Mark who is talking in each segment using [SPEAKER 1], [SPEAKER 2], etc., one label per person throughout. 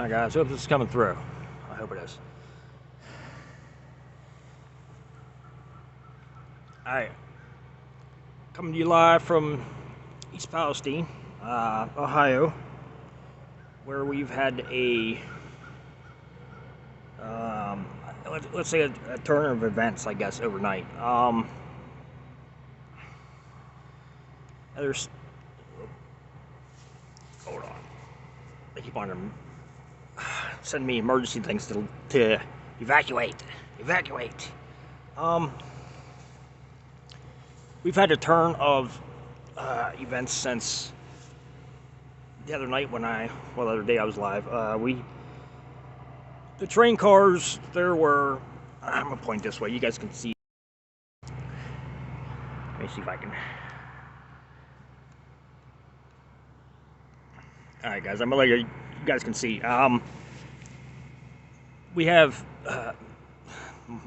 [SPEAKER 1] Alright guys, hope this is coming through. I hope it is. Alright. Coming to you live from East Palestine, Ohio, where we've had let's say a turn of events, I guess, overnight. There's, hold on. They keep on sending me emergency things to evacuate. We've had a turn of events since the other night the other day I was live. The train cars, there were, I'm gonna point this way, you guys can see. Let me see if I can. Alright guys, I'm gonna let you guys can see. We have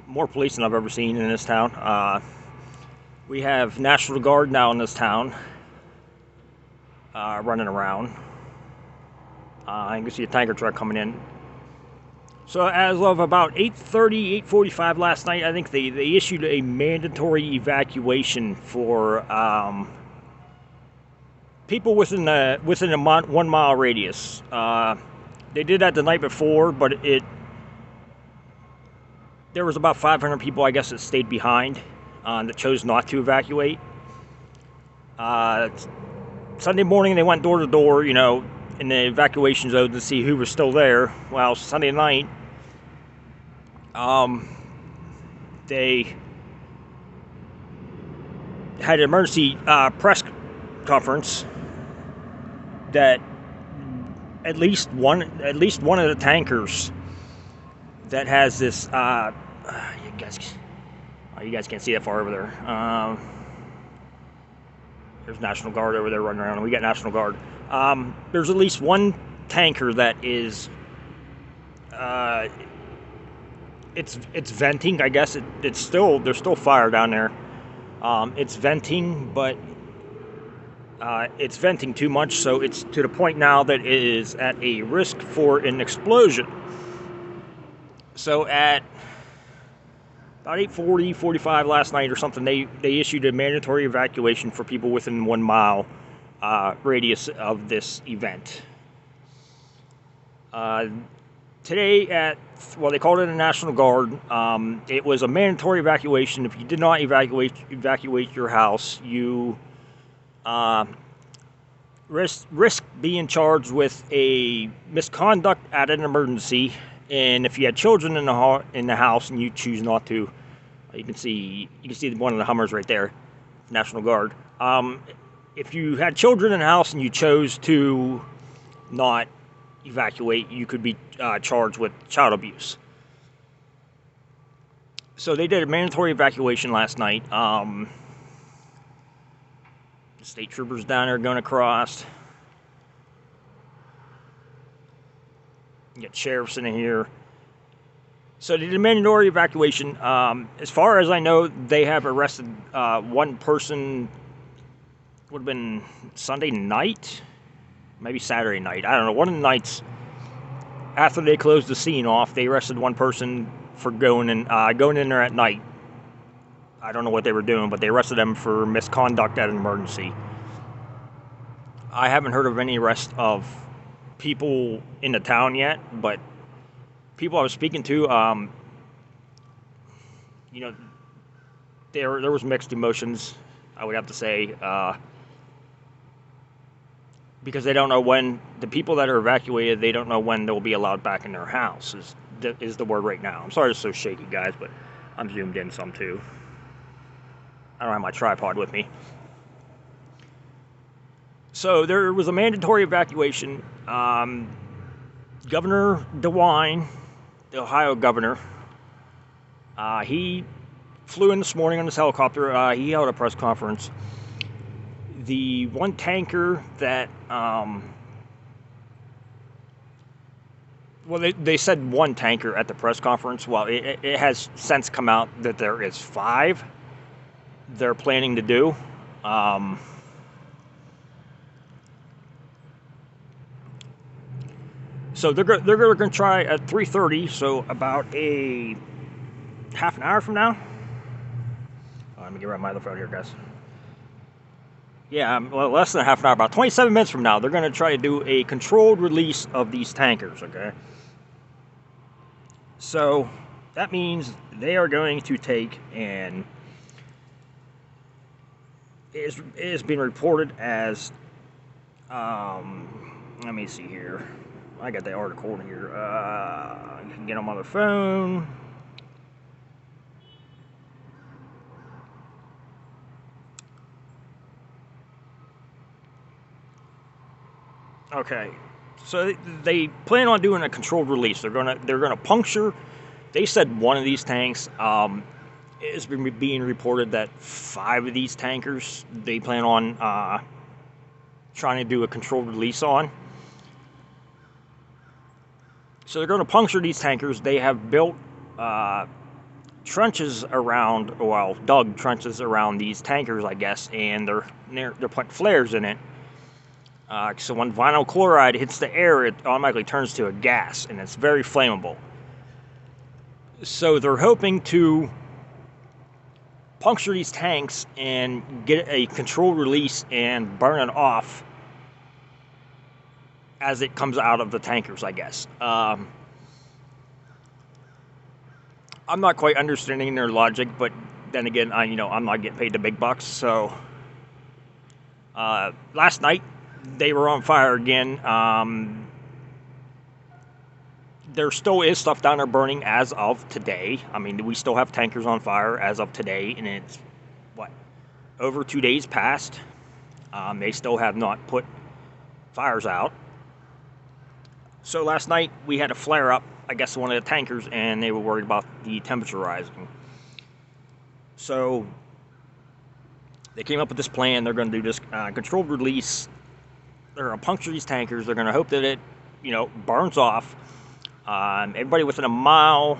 [SPEAKER 1] more police than I've ever seen in this town. We have National Guard now in this town, running around. You can see a tanker truck coming in. So as of about 8:30, 8:45 last night, I think they issued a mandatory evacuation for people within a 1 mile radius. They did that the night before, but there was about 500 people, I guess, that stayed behind, that chose not to evacuate. Sunday morning, they went door to door, in the evacuation zone to see who was still there. Well, Sunday night, they had an emergency press conference that at least one of the tankers that has this you guys can't see that far over there. There's National Guard over there running around, and we got National Guard. There's at least one tanker that is it's venting, I guess. There's still fire down there. It's venting, but it's venting too much, so it's to the point now that it is at a risk for an explosion. So at about 8:40, 45 last night or something, they issued a mandatory evacuation for people within 1 mile radius of this event. Today they called it a National Guard. It was a mandatory evacuation. If you did not evacuate your house, you risk being charged with a misconduct at an emergency. And if you had children in the house and you choose not to, you can see one of the Hummers right there, National Guard. If you had children in the house and you chose to not evacuate, you could be charged with child abuse. So they did a mandatory evacuation last night. The state troopers down there going across. You got sheriffs in here. So they did a mandatory evacuation. As far as I know, they have arrested one person. Would have been Sunday night, maybe Saturday night. I don't know. One of the nights after they closed the scene off, they arrested one person for going in there at night. I don't know what they were doing, but they arrested them for misconduct at an emergency. I haven't heard of any arrest of people in the town yet, but people I was speaking to, there was mixed emotions, I would have to say, because they don't know when the people that are evacuated, they don't know when they'll be allowed back in their house, is the word right now. I'm sorry it's so shaky, guys, but I'm zoomed in some too. I don't have my tripod with me. So there was a mandatory evacuation. Governor DeWine, the Ohio governor, he flew in this morning on his helicopter. He held a press conference. The one tanker that, they said one tanker at the press conference. Well, it has since come out that there is 5 they're planning to do. So they're going to try at 3:30. So about a half an hour from now. Let me get right my other phone here, guys. Yeah, well, less than a half an hour, about 27 minutes from now, they're going to try to do a controlled release of these tankers, okay? So that means they are going to take, and it is being reported as, let me see here. I got the article here. I can get on my other phone. Okay, so they plan on doing a controlled release. They're gonna puncture. They said one of these tanks. It's been being reported that 5 of these tankers they plan on trying to do a controlled release on. So they're going to puncture these tankers. They have built trenches around, well, dug trenches around these tankers, I guess, and they're putting flares in it. So when vinyl chloride hits the air, it automatically turns to a gas, and it's very flammable. So they're hoping to puncture these tanks and get a controlled release and burn it off as it comes out of the tankers, I guess. I'm not quite understanding their logic, but then again, I'm not getting paid the big bucks. So last night they were on fire again. There still is stuff down there burning as of today. I mean, we still have tankers on fire as of today, and it's, over 2 days past. They still have not put fires out. So last night we had a flare up, I guess, one of the tankers, and they were worried about the temperature rising. So they came up with this plan. They're going to do this controlled release. They're going to puncture these tankers. They're going to hope that it, burns off. Everybody within a mile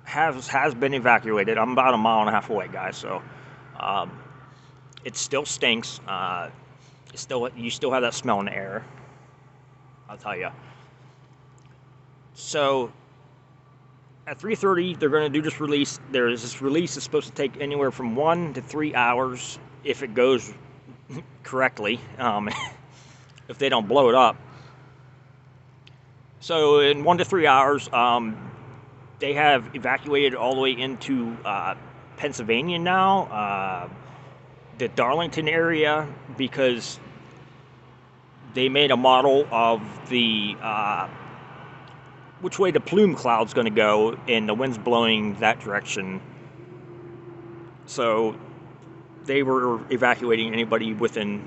[SPEAKER 1] has been evacuated. I'm about a mile and a half away, guys. So it still stinks. You still have that smell in the air. I'll tell you. So at 3:30, they're going to do this release. This release is supposed to take anywhere from 1 to 3 hours if it goes correctly. If they don't blow it up. So in 1 to 3 hours, they have evacuated all the way into Pennsylvania now, the Darlington area, because they made a model of the which way the plume cloud's going to go, and the wind's blowing that direction. So they were evacuating anybody within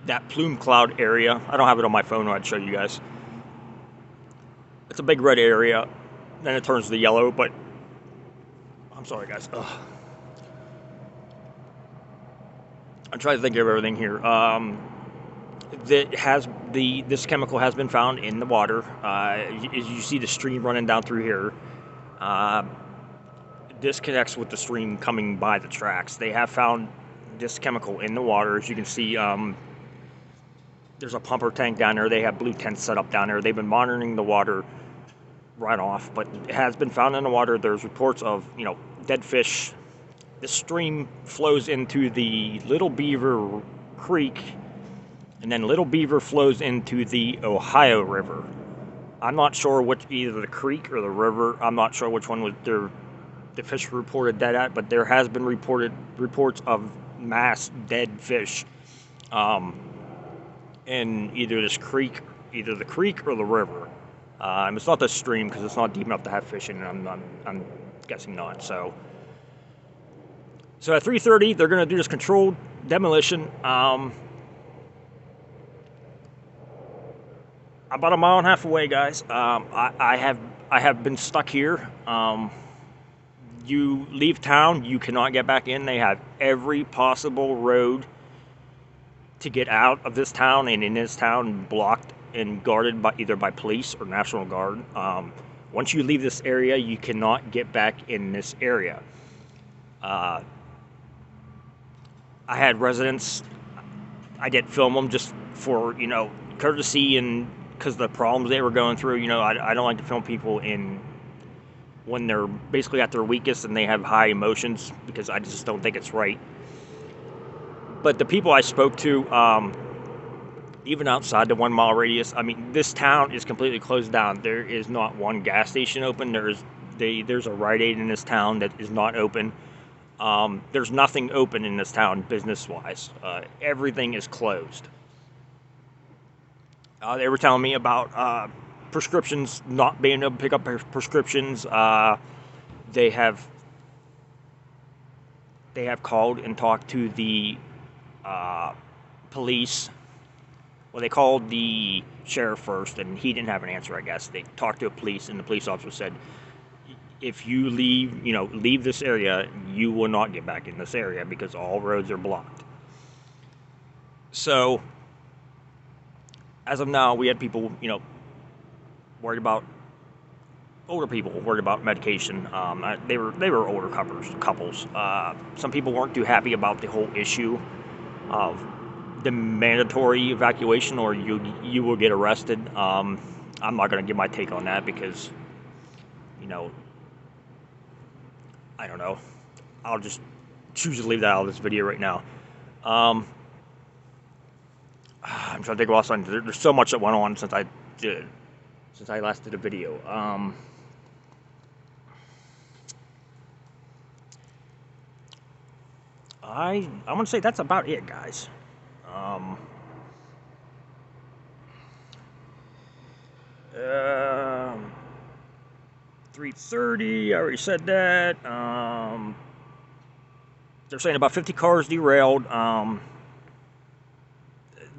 [SPEAKER 1] that plume cloud area. I don't have it on my phone, I'd show you guys. It's a big red area, then it turns to yellow, but I'm sorry, guys. Ugh. I'm trying to think of everything here. This chemical has been found in the water. As you see the stream running down through here, this connects with the stream coming by the tracks. They have found this chemical in the water. As you can see, there's a pumper tank down there. They have blue tents set up down there. They've been monitoring the water runoff, but it has been found in the water. There's reports of dead fish. The stream flows into the Little Beaver Creek, and then Little Beaver flows into the Ohio River. I'm not sure either the creek or the river. I'm not sure which one was the fish reported dead at, but there has been reports of mass dead fish in either the creek or the river. It's not the stream because it's not deep enough to have fish in it. I'm guessing not. So at 3:30, they're going to do this controlled demolition. About a mile and a half away, guys. I have been stuck here. You leave town, you cannot get back in. They have every possible road to get out of this town, and in this town blocked and guarded either by police or National Guard. Once you leave this area, you cannot get back in this area. I had residents. I did film them just for courtesy and because of the problems they were going through. You know, I don't like to film people when they're basically at their weakest and they have high emotions, because I just don't think it's right. But the people I spoke to, even outside the 1 mile radius, I mean, this town is completely closed down. There is not one gas station open. There's a Rite Aid in this town that is not open. There's nothing open in this town business-wise. Everything is closed. They were telling me about prescriptions, not being able to pick up prescriptions. They have called and talked to the police. Well, they called the sheriff first, and he didn't have an answer, I guess. They talked to the police, and the police officer said, if you leave this area, you will not get back in this area because all roads are blocked. So, as of now, we had people, worried about older people, worried about medication. They were older couples. Some people weren't too happy about the whole issue of the mandatory evacuation, or you will get arrested. I'm not going to give my take on that because, I don't know. I'll just choose to leave that out of this video right now. I'm trying to think of what's on. There's so much that went on since I last did a video. I want to say that's about it, guys. 3:30. I already said that. They're saying about 50 cars derailed.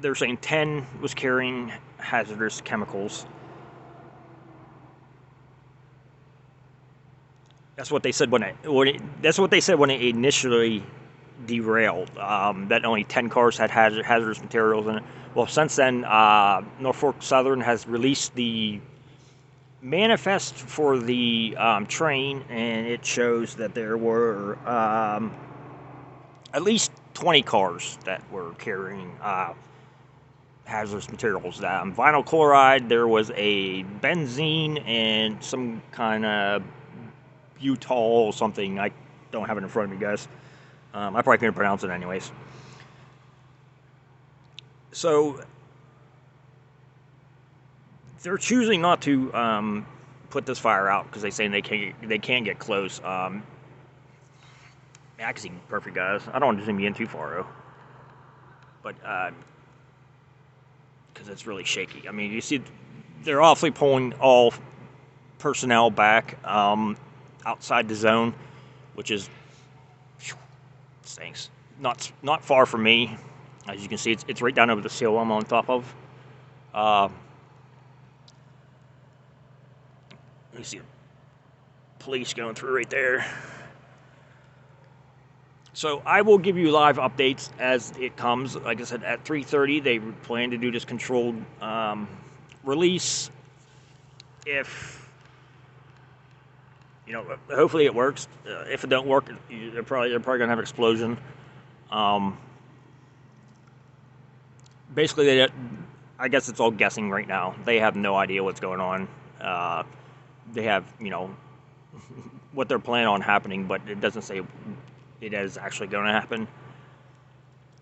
[SPEAKER 1] They're saying 10 was carrying hazardous chemicals. That's what they said when it initially derailed. That only 10 cars had hazardous materials in it. Well, since then, Norfolk Southern has released the manifest for the train, and it shows that there were at least 20 cars that were carrying hazardous materials. Vinyl chloride, there was a benzene, and some kind of butol or something. I don't have it in front of me, guys. I probably couldn't pronounce it anyways. So they're choosing not to put this fire out because they're saying they can't get close. I can see perfect, guys. I don't want to zoom you in too far, though. But because it's really shaky. I mean, you see, they're awfully pulling all personnel back outside the zone, which is stinks. Not far from me. As you can see, it's right down over the hill I'm on top of. You see police going through right there. So I will give you live updates as it comes. Like I said, at 3:30, they plan to do this controlled release. If hopefully it works. If it don't work, they're probably gonna have an explosion. Basically, I guess it's all guessing right now. They have no idea what's going on. They have, what they're planning on happening, but it doesn't say it is actually going to happen.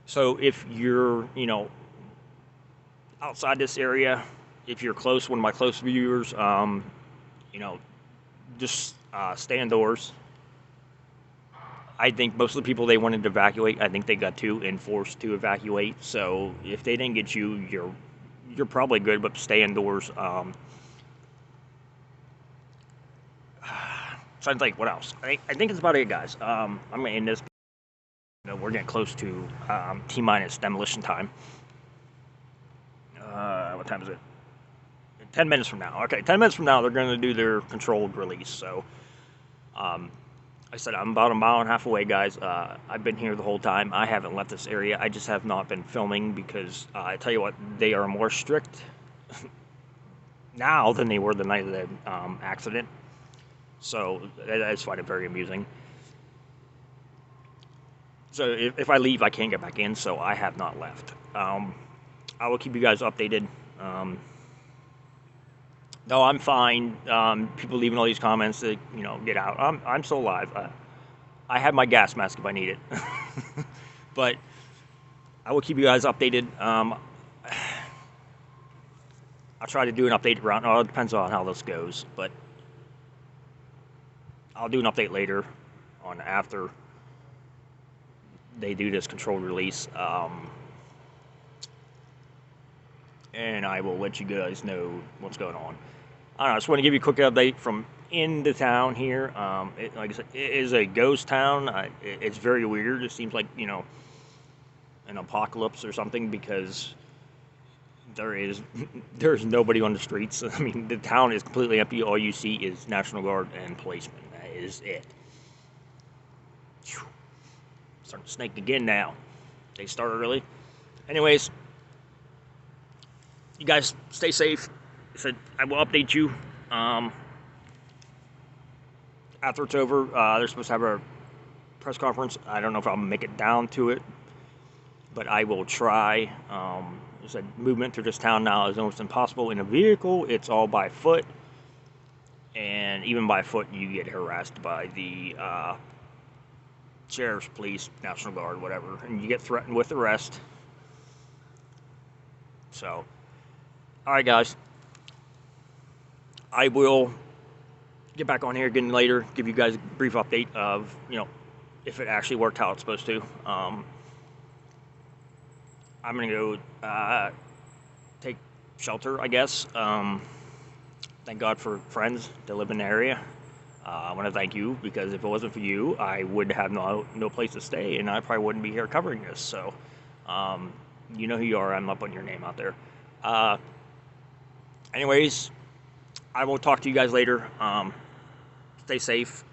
[SPEAKER 1] So if you're, outside this area, if you're close, one of my close viewers, just stay indoors. I think most of the people they wanted to evacuate, I think they got enforced to evacuate. So if they didn't get you, you're probably good, but stay indoors. Sounds like what else? I think it's about it, guys. I'm gonna end this. We're getting close to T-minus demolition time. What time is it? 10 minutes from now. Okay, 10 minutes from now, they're going to do their controlled release. So, I said I'm about a mile and a half away, guys. I've been here the whole time. I haven't left this area. I just have not been filming because I tell you what, they are more strict now than they were the night of the accident. So I just find it very amusing. So if I leave, I can't get back in, so I have not left. I will keep you guys updated No, I'm fine. People leaving all these comments that, you know, get out. I'm still alive. I have my gas mask if I need it. But I will keep you guys updated. I'll try to do an update around. Oh, it depends on how this goes, but I'll do an update later on after they do this controlled release. And I will let you guys know what's going on. I don't know. I just want to give you a quick update from in the town here. Like I said, it is a ghost town. It's very weird. It seems like, you know, an apocalypse or something, because there's nobody on the streets. I mean, the town is completely empty. All you see is National Guard and policemen. That is it. Starting to snake again now. They start early. Anyways, you guys stay safe. I will update you after it's over. They're supposed to have a press conference. I don't know if I'll make it down to it, but I will try. I said movement through this town now is almost impossible in a vehicle. It's all by foot, and even by foot you get harassed by the sheriff's, police, National Guard, whatever, and you get threatened with arrest. So, all right, guys, I will get back on here again later, give you guys a brief update of, you know, if it actually worked how it's supposed to. I'm gonna go take shelter, I guess. Thank God for friends that live in the area. I want to thank you, because if it wasn't for you, I would have no place to stay, and I probably wouldn't be here covering this. So, you know who you are. I'm not putting your name out there. Anyways, I will talk to you guys later. Stay safe.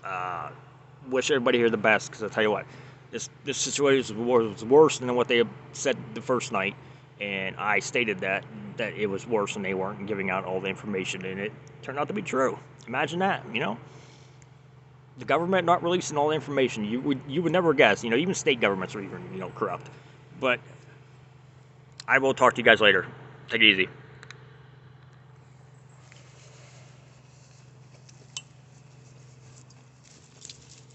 [SPEAKER 1] Wish everybody here the best, because I'll tell you what, this situation was worse than what they said the first night, and I stated that it was worse, and they weren't giving out all the information, and it turned out to be true. Imagine that, you know? The government not releasing all the information. You would never guess. You know, even state governments are even, you know, corrupt. But I will talk to you guys later. Take it easy.